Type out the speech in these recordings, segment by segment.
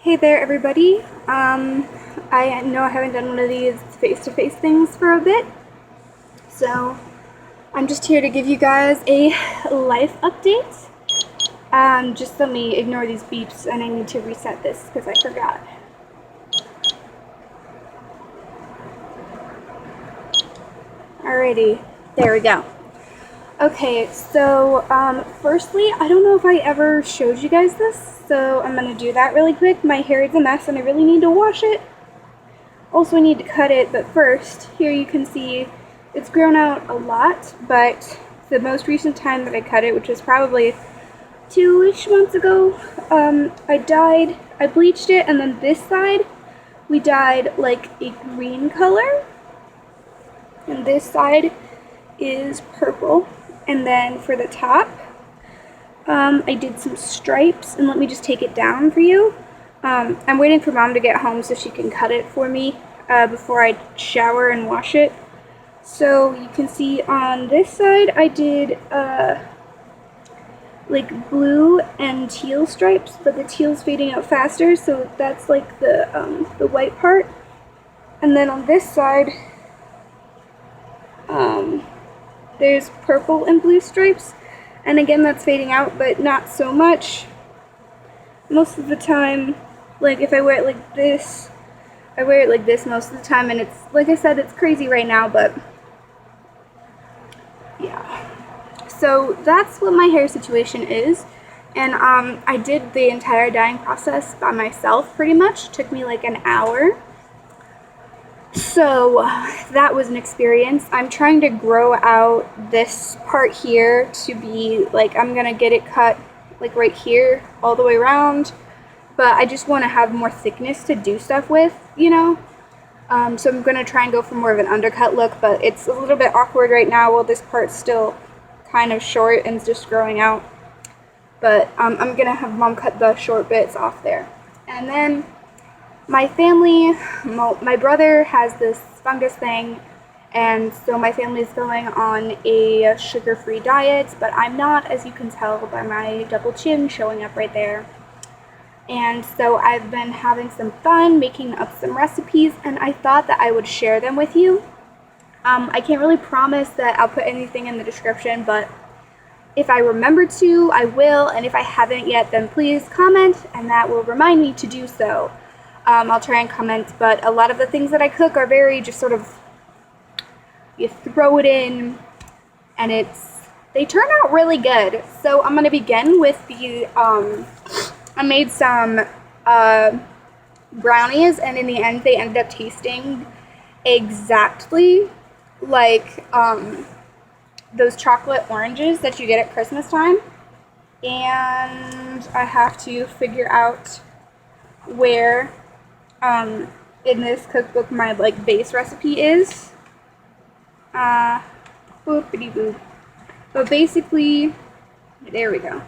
Hey there, everybody. I know I haven't done one of these face-to-face things for a bit, so I'm just here to give you guys a life update. Just let me ignore these beeps, and I need to reset this because I forgot. Alrighty, there we go. Okay, so firstly, I don't know if I ever showed you guys this, so I'm gonna do that really quick. My hair is a mess and I really need to wash it. Also, I need to cut it, but first, here you can see it's grown out a lot, but the most recent time that I cut it, which was probably 2-ish months ago, I bleached it, and then this side, we dyed like a green color, and this side is purple. And then for the top, I did some stripes, and let me just take it down for you. I'm waiting for Mom to get home so she can cut it for me before I shower and wash it. So you can see on this side I did like blue and teal stripes, but the teal's fading out faster, so that's like the white part. And then on this side, there's purple and blue stripes, and again that's fading out, but not so much. Most of the time, like if I wear it like this, I wear it like this most of the time, and it's, like I said, it's crazy right now, but yeah. So that's what my hair situation is, and I did the entire dyeing process by myself pretty much. It took me like an hour. So that was an experience. I'm trying to grow out this part here to be like, I'm gonna get it cut like right here all the way around, but I just want to have more thickness to do stuff with, you know. So I'm gonna try and go for more of an undercut look, but it's a little bit awkward right now while this part's still kind of short and just growing out. But I'm gonna have Mom cut the short bits off there. And then my family, my brother has this fungus thing, and so my family is going on a sugar-free diet, but I'm not, as you can tell by my double chin showing up right there. And so I've been having some fun making up some recipes, and I thought that I would share them with you. I can't really promise that I'll put anything in the description, but if I remember to, I will, and if I haven't yet, then please comment, and that will remind me to do so. I'll try and comment, but a lot of the things that I cook are very just sort of, you throw it in, and they turn out really good. So I'm going to begin with the, I made some brownies, and in the end they ended up tasting exactly like those chocolate oranges that you get at Christmas time. And I have to figure out where in this cookbook my like base recipe is. Boopity boop. But basically, there we go.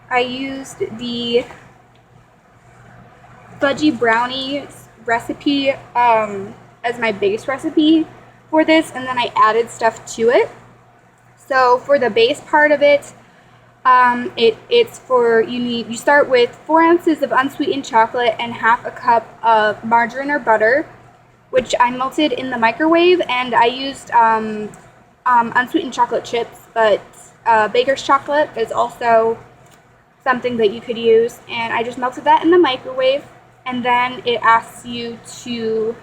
I used the fudgy brownies recipe as my base recipe for this, and then I added stuff to it. So for the base part of it, it's for, you start with 4 ounces of unsweetened chocolate and half a cup of margarine or butter, which I melted in the microwave, and I used unsweetened chocolate chips, but baker's chocolate is also something that you could use, and I just melted that in the microwave. And then it asks you to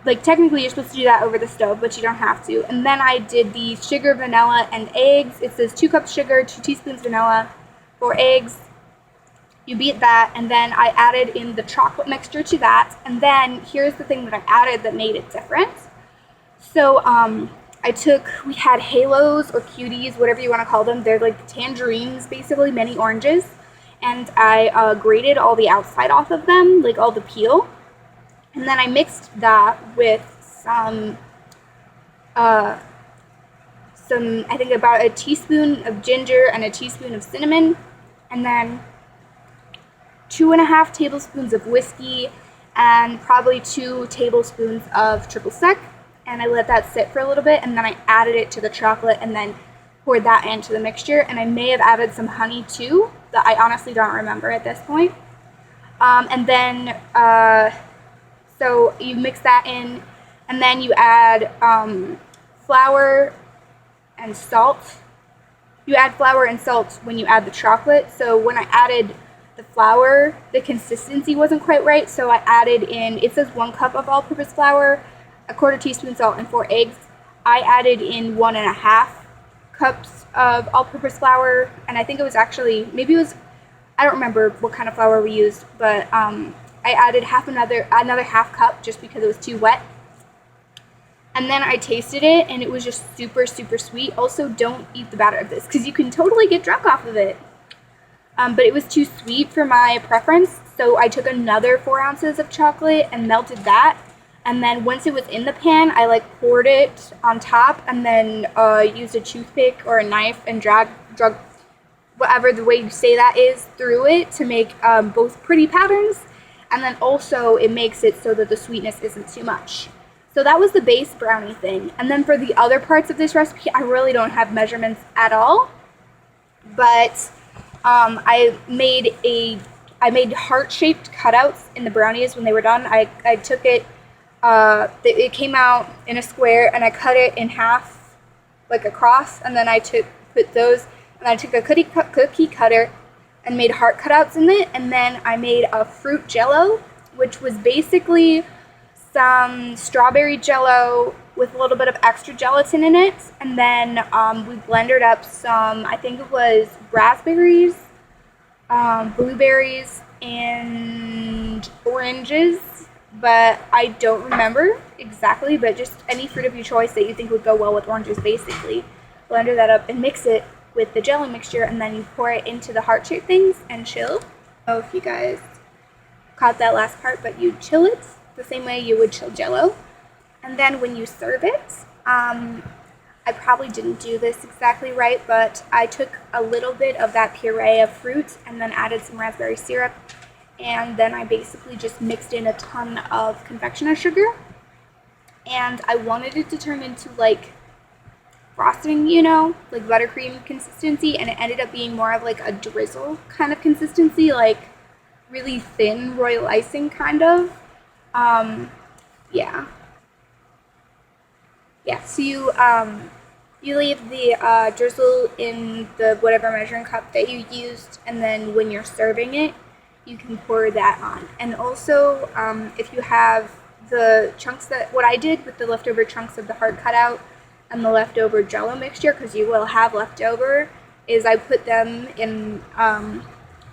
like, technically you're supposed to do that over the stove, but you don't have to. And then I did the sugar, vanilla, and eggs. It says 2 cups sugar, 2 teaspoons vanilla, 4 eggs. You beat that, and then I added in the chocolate mixture to that. And then here's the thing that I added that made it different. So we had halos or cuties, whatever you want to call them. They're like tangerines, basically, mini oranges. And I grated all the outside off of them, like all the peel. And then I mixed that with some, I think about a teaspoon of ginger and a teaspoon of cinnamon, and then 2.5 tablespoons of whiskey, and probably 2 tablespoons of triple sec. And I let that sit for a little bit, and then I added it to the chocolate, and then poured that into the mixture. And I may have added some honey too, that I honestly don't remember at this point. And then, so you mix that in, and then you add flour and salt. You add flour and salt when you add the chocolate. So when I added the flour, the consistency wasn't quite right, so I added in, it says 1 cup of all-purpose flour, a 1/4 teaspoon salt, and 4 eggs. I added in 1.5 cups of all-purpose flour, and I think it was actually, maybe it was, I don't remember what kind of flour we used, but I added another half cup just because it was too wet. And then I tasted it, and it was just super, super sweet. Also, don't eat the batter of this, because you can totally get drunk off of it. But it was too sweet for my preference, so I took another 4 ounces of chocolate and melted that. And then once it was in the pan, I poured it on top, and then used a toothpick or a knife and drug whatever the way you say that is through it to make both pretty patterns. And then also it makes it so that the sweetness isn't too much. So that was the base brownie thing. And then for the other parts of this recipe, I really don't have measurements at all. But I made heart-shaped cutouts in the brownies when they were done. I took it, it came out in a square, and I cut it in half, across, and then I put those, and I took a cookie cutter and made heart cutouts in it, and then I made a fruit jello, which was basically some strawberry jello with a little bit of extra gelatin in it, and then we blended up some, I think it was raspberries, blueberries, and oranges, but I don't remember exactly, but just any fruit of your choice that you think would go well with oranges, basically. Blender that up and mix it with the jelly mixture, and then you pour it into the heart-shaped things and chill. Oh, if you guys caught that last part, but you chill it the same way you would chill jello. And then when you serve it, I probably didn't do this exactly right, but I took a little bit of that puree of fruit and then added some raspberry syrup, and then I basically just mixed in a ton of confectioner sugar, and I wanted it to turn into frosting, buttercream consistency, and it ended up being more of a drizzle kind of consistency, really thin royal icing kind of. Yeah, so you leave the drizzle in the whatever measuring cup that you used, and then when you're serving it, you can pour that on. And also, if you have the chunks what I did with the leftover chunks of the heart cutout and the leftover jello mixture, because you will have leftover, is I put them in,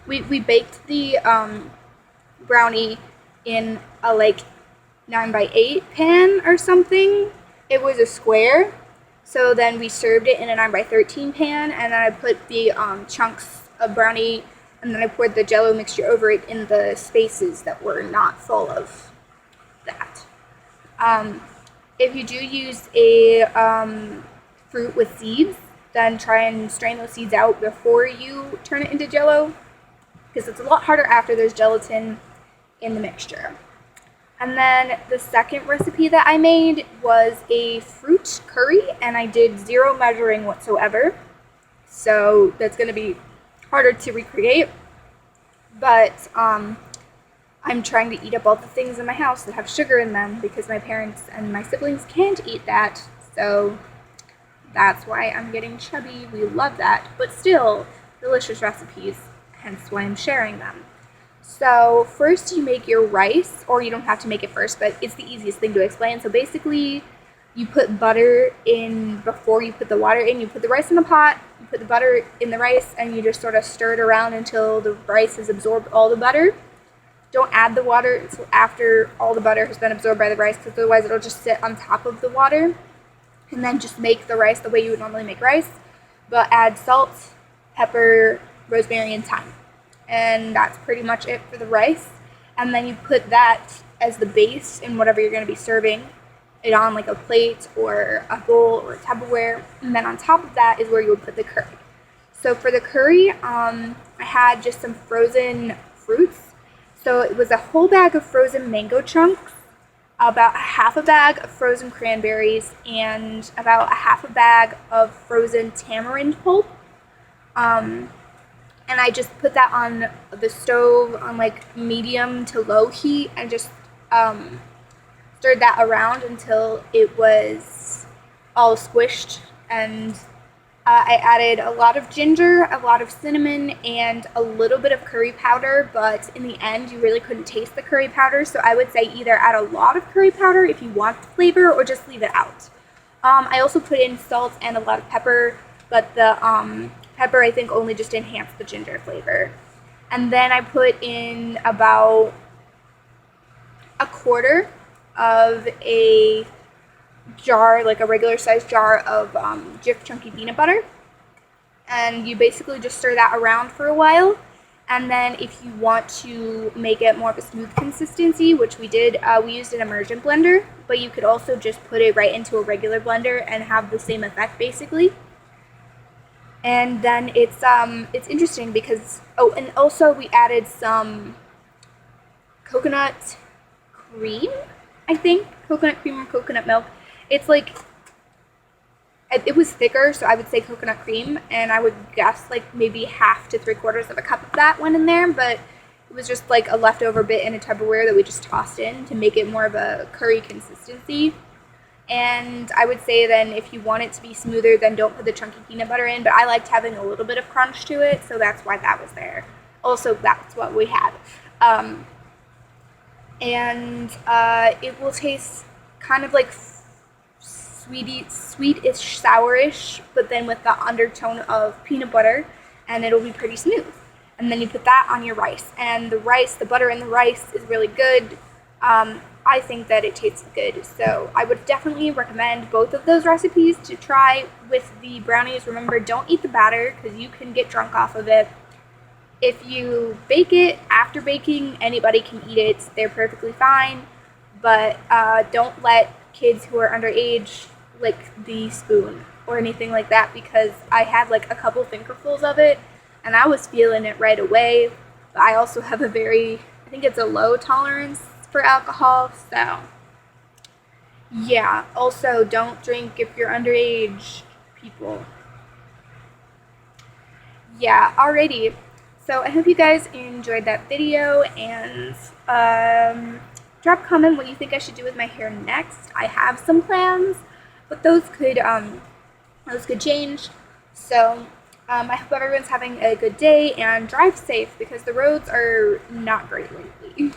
we baked the brownie in a 9x8 pan or something. It was a square, so then we served it in a 9x13 pan, and then I put the chunks of brownie, and then I poured the jello mixture over it in the spaces that were not full of that. If you do use a fruit with seeds, then try and strain those seeds out before you turn it into jello, because it's a lot harder after there's gelatin in the mixture. And then the second recipe that I made was a fruit curry, and I did 0 measuring whatsoever, so that's going to be harder to recreate, but I'm trying to eat up all the things in my house that have sugar in them, because my parents and my siblings can't eat that, so that's why I'm getting chubby. We love that, but still delicious recipes, hence why I'm sharing them. So first you make your rice, or you don't have to make it first, but it's the easiest thing to explain. So basically you put butter in before you put the water in. You put the rice in the pot, you put the butter in the rice, and you just sort of stir it around until the rice has absorbed all the butter. Don't add the water until after all the butter has been absorbed by the rice, because otherwise it'll just sit on top of the water. And then just make the rice the way you would normally make rice, but add salt, pepper, rosemary, and thyme. And that's pretty much it for the rice. And then you put that as the base in whatever you're going to be serving it on, a plate or a bowl or a Tupperware. And then on top of that is where you would put the curry. So for the curry, I had just some frozen fruits. So it was a whole bag of frozen mango chunks, about a half a bag of frozen cranberries, and about a half a bag of frozen tamarind pulp. and I just put that on the stove on like medium to low heat and just stirred that around until it was all squished. And I added a lot of ginger, a lot of cinnamon, and a little bit of curry powder, but in the end you really couldn't taste the curry powder, so I would say either add a lot of curry powder if you want the flavor or just leave it out. I also put in salt and a lot of pepper, but the pepper I think only just enhanced the ginger flavor. And then I put in about a quarter of a jar, like a regular sized jar of Jif chunky peanut butter, and you basically just stir that around for a while. And then if you want to make it more of a smooth consistency, which we did, we used an immersion blender, but you could also just put it right into a regular blender and have the same effect basically. And then it's interesting because, oh, and also we added some coconut cream, I think, coconut cream or coconut milk. It's like, it was thicker, so I would say coconut cream, and I would guess like maybe half to 3/4 of a cup of that went in there, but it was just like a leftover bit in a Tupperware that we just tossed in to make it more of a curry consistency. And I would say then if you want it to be smoother, then don't put the chunky peanut butter in, but I liked having a little bit of crunch to it, so that's why that was there. Also, that's what we had. It will taste kind of like sweetish, sourish, but then with the undertone of peanut butter, and it'll be pretty smooth. And then you put that on your rice, and the butter in the rice is really good. I think that it tastes good, so I would definitely recommend both of those recipes to try with the brownies. Remember, don't eat the batter because you can get drunk off of it. If you bake it after baking, anybody can eat it. They're perfectly fine, but don't let kids who are underage lick the spoon or anything like that, because I had like a couple fingerfuls of it and I was feeling it right away. But I also have I think it's a low tolerance for alcohol, so yeah. Also, don't drink if you're underage, people. Yeah, alrighty. So I hope you guys enjoyed that video, and drop a comment what you think I should do with my hair next. I have some plans, but those could change. So I hope everyone's having a good day and drive safe because the roads are not great lately.